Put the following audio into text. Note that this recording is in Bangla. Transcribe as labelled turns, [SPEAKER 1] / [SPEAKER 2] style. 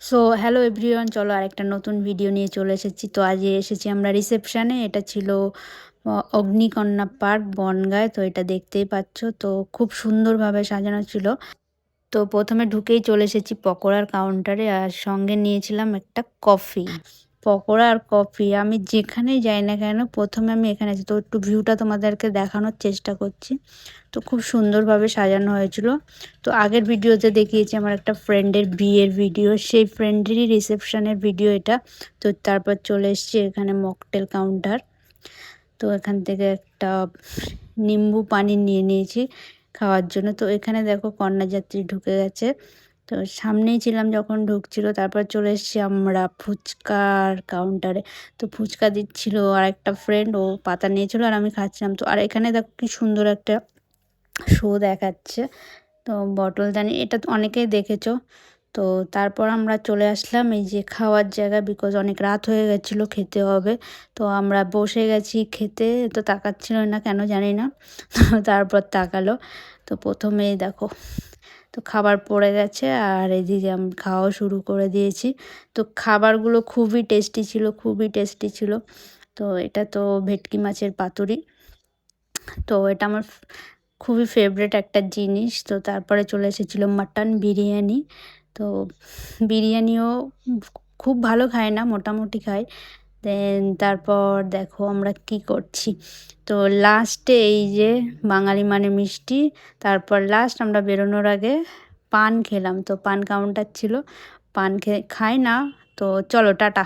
[SPEAKER 1] সো হ্যালো এভরিওয়ান, চলো আরেকটা নতুন ভিডিও নিয়ে চলে এসেছি। তো আজ এসেছি আমরা রিসেপশানে। এটা ছিল অগ্নিকন্যা পার্ক বনগাঁয়। তো এটা দেখতেই পাচ্ছ, তো খুব সুন্দরভাবে সাজানো ছিল। তো প্রথমে ঢুকেই চলে এসেছি পকোড়ার কাউন্টারে, আর সঙ্গে নিয়েছিলাম একটা কফি। পকোড়া আর কফি আমি যেখানেই যাই না কেন প্রথমে আমি এখানে আছি। তো একটু ভিউটা তোমাদেরকে দেখানোর চেষ্টা করছি। তো খুব সুন্দরভাবে সাজানো হয়েছিল। তো আগের ভিডিওতে দেখিয়েছি আমার একটা ফ্রেন্ডের বিয়ের ভিডিও, সেই ফ্রেন্ডেরই রিসেপশনের ভিডিও এটা। তো তারপর চলে এসেছি এখানে মকটেল কাউন্টার। তো এখান থেকে একটা নিম্বু পানি নিয়ে নিয়েছি খাওয়ার জন্য। তো এখানে দেখো কন্যাযাত্রী ঢুকে গেছে। তো সামনেই ছিলাম যখন ঢুকছিল। তারপর চলে এসেছি আমরা ফুচকার কাউন্টারে। তো ফুচকা দিচ্ছিল আর একটা ফ্রেন্ড, ও পাতা নিয়েছিল আর আমি খাচ্ছিলাম। তো আর এখানে দেখো কি সুন্দর একটা শো দেখাচ্ছে। তো বটলদানি এটা তো অনেকেই দেখেছো। তো তারপর আমরা চলে আসলাম এই যে খাওয়ার জায়গা, বিকজ অনেক রাত হয়ে গেছিলো, খেতে হবে। তো আমরা বসে গেছি খেতে। তো তাকাচ্ছিল না কেন জানি না। তো তারপর তাকালো। তো প্রথমেই দেখো, তো খাবার পড়ে গেছে আর এদিকে আমি খাওয়া শুরু করে দিয়েছি। তো খাবারগুলো খুবই টেস্টি ছিল, খুবই টেস্টি ছিল। তো এটা তো ভেটকি মাছের পাতুরি। তো এটা আমার খুবই ফেভারিট একটা জিনিস। তো তারপরে চলে এসেছিলো মাটন বিরিয়ানি। তো বিরিয়ানিও খুব ভালো খায় না, মোটামুটি খাই। দেন তারপর দেখো আমরা কি করছি। তো লাস্টে এই যে বাঙালি মানে মিষ্টি। তারপর লাস্ট আমরা বেরোনোর আগে পান খেলাম। তো পান কাউন্টার ছিল, পান খাই না। তো চলো টাটা।